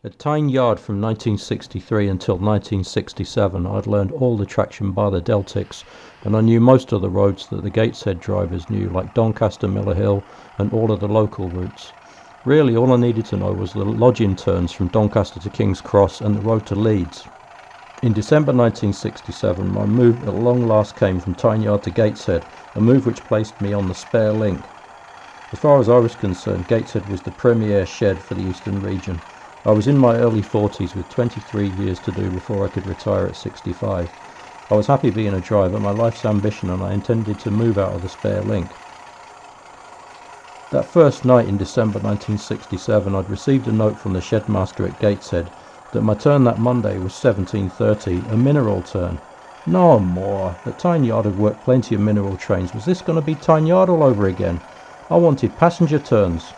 At Tyne Yard from 1963 until 1967 I'd learned all the traction by the Deltics, and I knew most of the roads that the Gateshead drivers knew, like Doncaster, Miller Hill and all of the local routes. Really all I needed to know was the lodging turns from Doncaster to King's Cross and the road to Leeds. In December 1967 my move at long last came from Tyne Yard to Gateshead, a move which placed me on the spare link. As far as I was concerned, Gateshead was the premier shed for the eastern region. I was in my early 40s with 23 years to do before I could retire at 65. I was happy being a driver, my life's ambition, and I intended to move out of the spare link. That first night in December 1967 I'd received a note from the shedmaster at Gateshead that my turn that Monday was 17:30, a mineral turn. No more. At Tyne Yard I'd worked plenty of mineral trains. Was this going to be Tyne Yard all over again? I wanted passenger turns.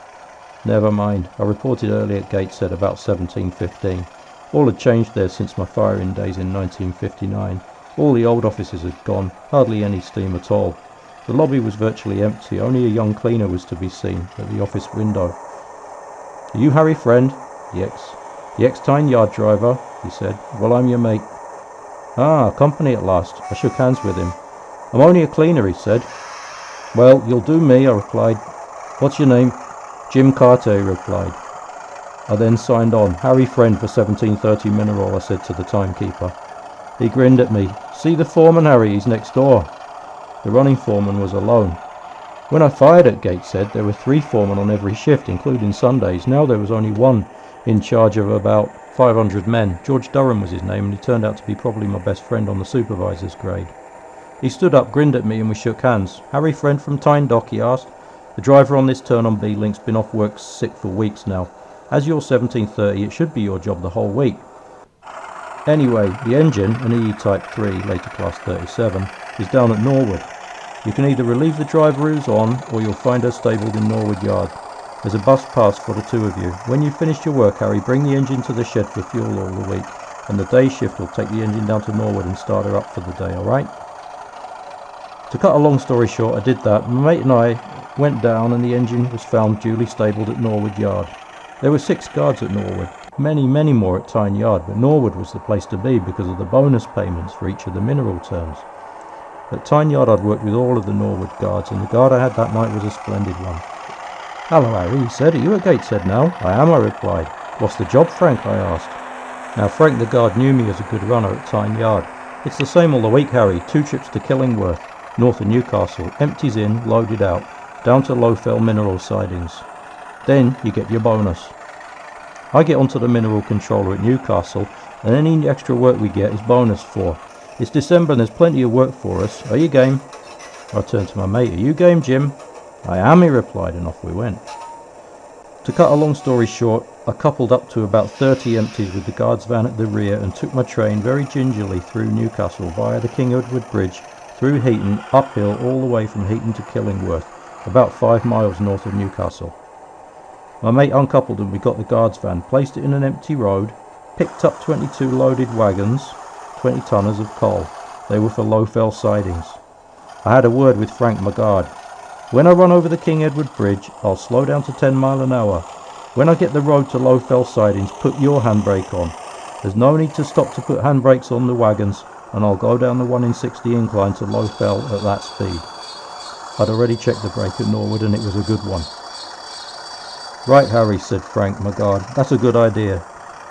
Never mind, I reported early at Gateshead about 17:15. All had changed there since my firing days in 1959. All the old offices had gone, hardly any steam at all. The lobby was virtually empty, only a young cleaner was to be seen at the office window. Are you Harry Friend? The ex-Tyne Yard driver, he said. Well, I'm your mate. Ah, company at last. I shook hands with him. I'm only a cleaner, he said. Well, you'll do me, I replied. What's your name? Jim Carter, he replied. I then signed on. Harry Friend for 17:30 Mineral, I said to the timekeeper. He grinned at me. See the foreman, Harry, he's next door. The running foreman was alone. When I fired at Gateshead, there were 3 foremen on every shift, including Sundays. Now there was only one in charge of about 500 men. George Durham was his name, and he turned out to be probably my best friend on the supervisor's grade. He stood up, grinned at me, and we shook hands. Harry Friend from Tyne Dock, he asked. The driver on this turn on B-Link's been off work sick for weeks now. As you're 17:30, it should be your job the whole week. Anyway, the engine, an EE Type 3, later class 37, is down at Norwood. You can either relieve the driver who's on, or you'll find her stabled in Norwood Yard. There's a bus pass for the 2 of you. When you've finished your work, Harry, bring the engine to the shed for fuel all the week, and the day shift will take the engine down to Norwood and start her up for the day, alright? To cut a long story short, I did that. My mate and I went down and the engine was found duly stabled at Norwood Yard. There were 6 guards at Norwood, many more at Tyne Yard, but Norwood was the place to be because of the bonus payments for each of the mineral turns. At Tyne Yard I'd worked with all of the Norwood guards, and the guard I had that night was a splendid one. Hello, Harry, he said. Are you at Gateshead now? I am, I replied. What's the job, Frank? I asked. Now, Frank the guard knew me as a good runner at Tyne Yard. It's the same all the week, Harry. 2 trips to Killingworth, north of Newcastle, empties in, loaded out, down to Lowfell mineral sidings. Then you get your bonus. I get onto the mineral controller at Newcastle, and any extra work we get is bonus for. It's December and there's plenty of work for us. Are you game? I turned to my mate. Are you game, Jim? I am, he replied, and off we went. To cut a long story short, I coupled up to about 30 empties with the guard's van at the rear and took my train very gingerly through Newcastle via the King Edward Bridge, through Heaton, uphill all the way from Heaton to Killingworth, about 5 miles north of Newcastle. My mate uncoupled and we got the guard's van, placed it in an empty road, picked up 22 loaded wagons, 20 tonners of coal. They were for Lowfell sidings. I had a word with Frank, my guard. When I run over the King Edward Bridge, I'll slow down to 10 mile an hour. When I get the road to Lowfell sidings, put your handbrake on. There's no need to stop to put handbrakes on the wagons, and I'll go down the 1 in 60 incline to Lowfell at that speed. I'd already checked the brake at Norwood and it was a good one. Right, Harry, said Frank, my guard, that's a good idea.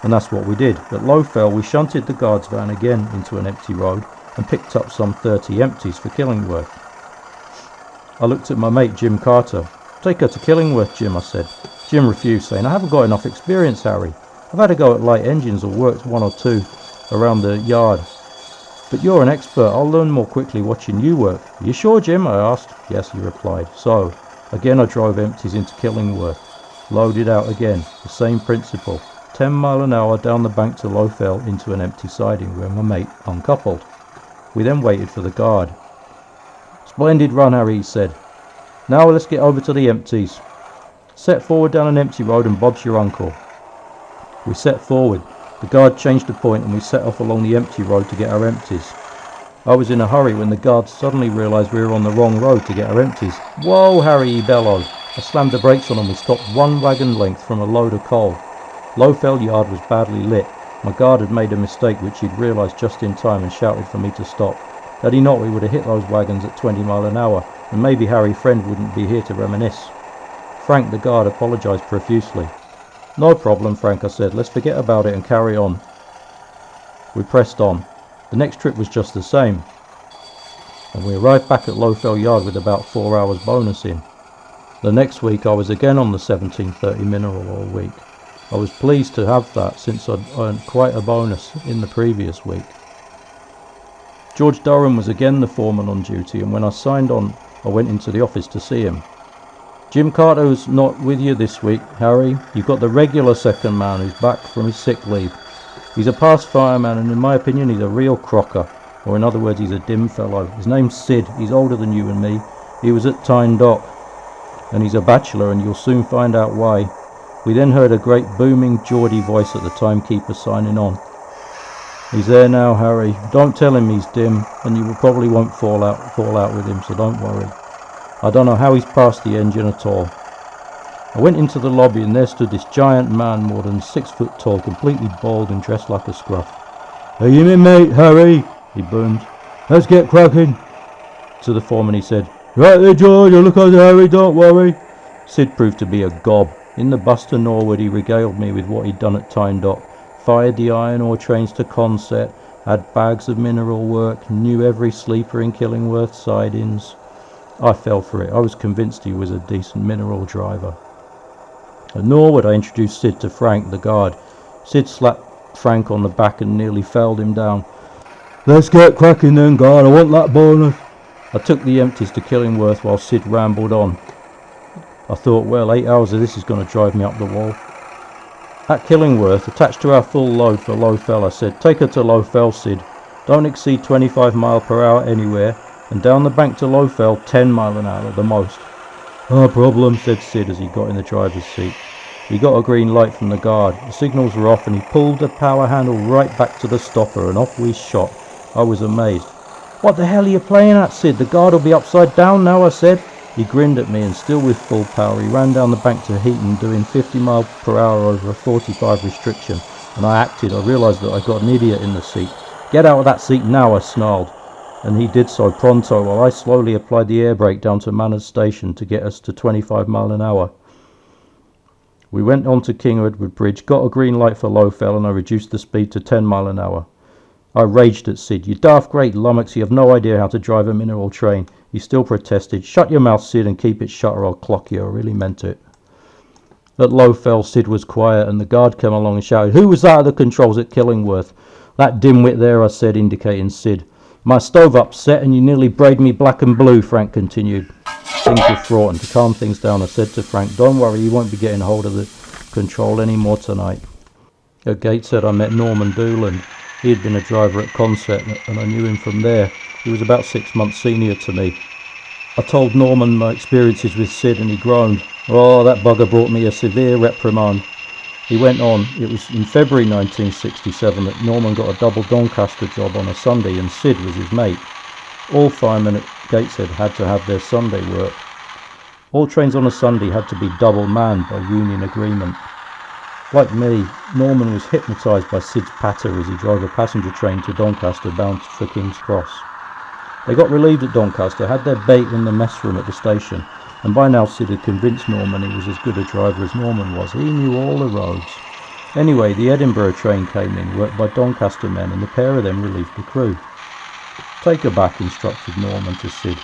And that's what we did. At Lowfell we shunted the guard's van again into an empty road and picked up some 30 empties for Killingworth. I looked at my mate Jim Carter. Take her to Killingworth, Jim, I said. Jim refused, saying, I haven't got enough experience, Harry. I've had a go at light engines or worked 1 or 2 around the yard. But you're an expert. I'll learn more quickly watching you work. Are you sure, Jim? I asked. Yes, he replied. So, again I drove empties into Killingworth. Loaded out again. The same principle. 10 mile an hour down the bank to Lowfell into an empty siding where my mate uncoupled. We then waited for the guard. Splendid run, Harry, he said. Now let's get over to the empties. Set forward down an empty road and Bob's your uncle. We set forward. The guard changed the point and we set off along the empty road to get our empties. I was in a hurry when the guard suddenly realised we were on the wrong road to get our empties. Whoa, Harry, he bellowed. I slammed the brakes on and we stopped 1 wagon length from a load of coal. Lowfell Yard was badly lit. My guard had made a mistake which he'd realised just in time and shouted for me to stop. Had he not, we would have hit those wagons at 20 mile an hour, and maybe Harry Friend wouldn't be here to reminisce. Frank, the guard, apologised profusely. No problem, Frank, I said. Let's forget about it and carry on. We pressed on. The next trip was just the same, and we arrived back at Lowfell Yard with about 4 hours bonus in. The next week I was again on the 1730 mineral oil week. I was pleased to have that since I'd earned quite a bonus in the previous week. George Durham was again the foreman on duty, and when I signed on I went into the office to see him. Jim Carter's not with you this week, Harry. You've got the regular second man who's back from his sick leave. He's a past fireman, and in my opinion he's a real crocker, or in other words he's a dim fellow. His name's Sid. He's older than you and me. He was at Tyne Dock, and he's a bachelor, and you'll soon find out why. We then heard a great booming Geordie voice at the timekeeper signing on. He's there now, Harry. Don't tell him he's dim, and you probably won't fall out with him, so don't worry. I don't know how he's passed the engine at all. I went into the lobby, and there stood this giant man, more than 6 foot tall, completely bald and dressed like a scruff. Are you my mate, Harry? He boomed. Let's get cracking. To the foreman he said, Right there, George, I'll look after Harry, don't worry. Sid proved to be a gob. In the Buster Norwood he regaled me with what he'd done at Tyne Dock. Fired the iron ore trains to Consett, had bags of mineral work, knew every sleeper in Killingworth sidings. I fell for it. I was convinced he was a decent mineral driver. At Norwood I introduced Sid to Frank, the guard. Sid slapped Frank on the back and nearly felled him down. Let's get cracking then, guard. I want that bonus. I took the empties to Killingworth while Sid rambled on. I thought, well, 8 hours of this is going to drive me up the wall. At Killingworth, attached to our full load for Lowfell, I said, take her to Lowfell, Sid. Don't exceed 25 mile per hour anywhere, and down the bank to Lowfell, 10 mile an hour at the most. No problem, said Sid as he got in the driver's seat. He got a green light from the guard. The signals were off, and he pulled the power handle right back to the stopper, and off we shot. I was amazed. What the hell are you playing at, Sid? The guard will be upside down now, I said. He grinned at me, and still with full power, he ran down the bank to Heaton, doing 50 mile per hour over a 45 restriction, and I acted. I realised that I got an idiot in the seat. Get out of that seat now, I snarled, and he did so pronto, while I slowly applied the air brake down to Manners Station to get us to 25 mile an hour. We went on to King Edward Bridge, got a green light for Lowfell, and I reduced the speed to 10 mile an hour. I raged at Sid. You daft great lummox, you have no idea how to drive a mineral train. He still protested. Shut your mouth, Sid, and keep it shut or I'll clock you. I really meant it. At Lowfell, Sid was quiet, and the guard came along and shouted, Who was that at the controls at Killingworth? That dimwit there, I said, indicating Sid. My stove upset and you nearly braid me black and blue, Frank continued. Things were fraught, and to calm things down I said to Frank, Don't worry, you won't be getting hold of the control any more tonight. At Gateshead I met Norman Dooland. He had been a driver at Consett, and I knew him from there. He was about 6 months senior to me. I told Norman my experiences with Sid, and he groaned. Oh, that bugger brought me a severe reprimand. He went on, it was in February 1967 that Norman got a double Doncaster job on a Sunday, and Sid was his mate. All firemen at Gateshead had to have their Sunday work. All trains on a Sunday had to be double manned by union agreement. Like me, Norman was hypnotised by Sid's patter as he drove a passenger train to Doncaster bound for King's Cross. They got relieved at Doncaster, had their bait in the mess room at the station, and by now Sid had convinced Norman he was as good a driver as Norman was. He knew all the roads. Anyway, the Edinburgh train came in, worked by Doncaster men, and the pair of them relieved the crew. Take her back, instructed Norman to Sid.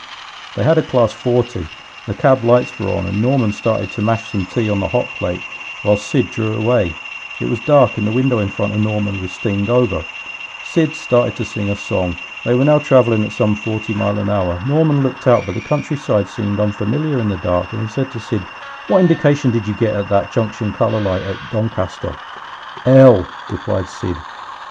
They had a class 40. The cab lights were on, and Norman started to mash some tea on the hot plate, while Sid drew away. It was dark, and the window in front of Norman was steamed over. Sid started to sing a song. They were now travelling at some 40 mile an hour. Norman looked out, but the countryside seemed unfamiliar in the dark, and he said to Sid, What indication did you get at that junction colour light at Doncaster? L, replied Sid.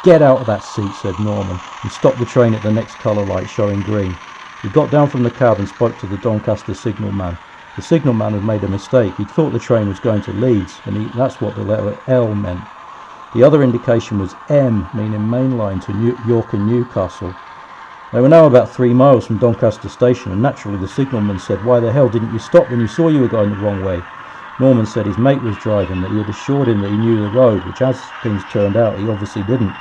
Get out of that seat, said Norman, and stopped the train at the next colour light showing green. He got down from the cab and spoke to the Doncaster signalman. The signalman had made a mistake. He'd thought the train was going to Leeds, and that's what the letter L meant. The other indication was M, meaning main line to York and Newcastle. They were now about 3 miles from Doncaster station, and naturally the signalman said, Why the hell didn't you stop when you saw you were going the wrong way? Norman said his mate was driving, that he had assured him that he knew the road, which as things turned out he obviously didn't.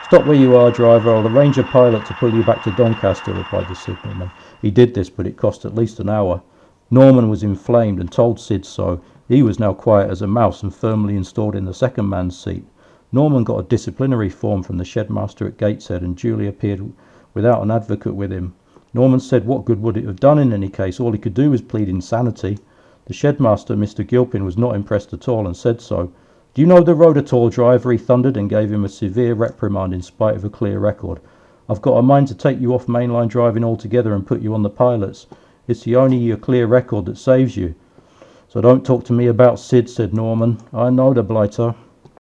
"Stop where you are, driver. I'll arrange a pilot to pull you back to Doncaster," replied the signalman. He did this, but it cost at least an hour. Norman was inflamed and told Sid so. He was now quiet as a mouse and firmly installed in the second man's seat. Norman got a disciplinary form from the shedmaster at Gateshead and duly appeared without an advocate with him. Norman said what good would it have done in any case? All he could do was plead insanity. The shedmaster, Mr. Gilpin, was not impressed at all and said so. "Do you know the road at all, driver?" he thundered, and gave him a severe reprimand in spite of a clear record. "I've got a mind to take you off mainline driving altogether and put you on the pilots. It's the only your clear record that saves you." "So don't talk to me about Sid," said Norman. "I know the blighter."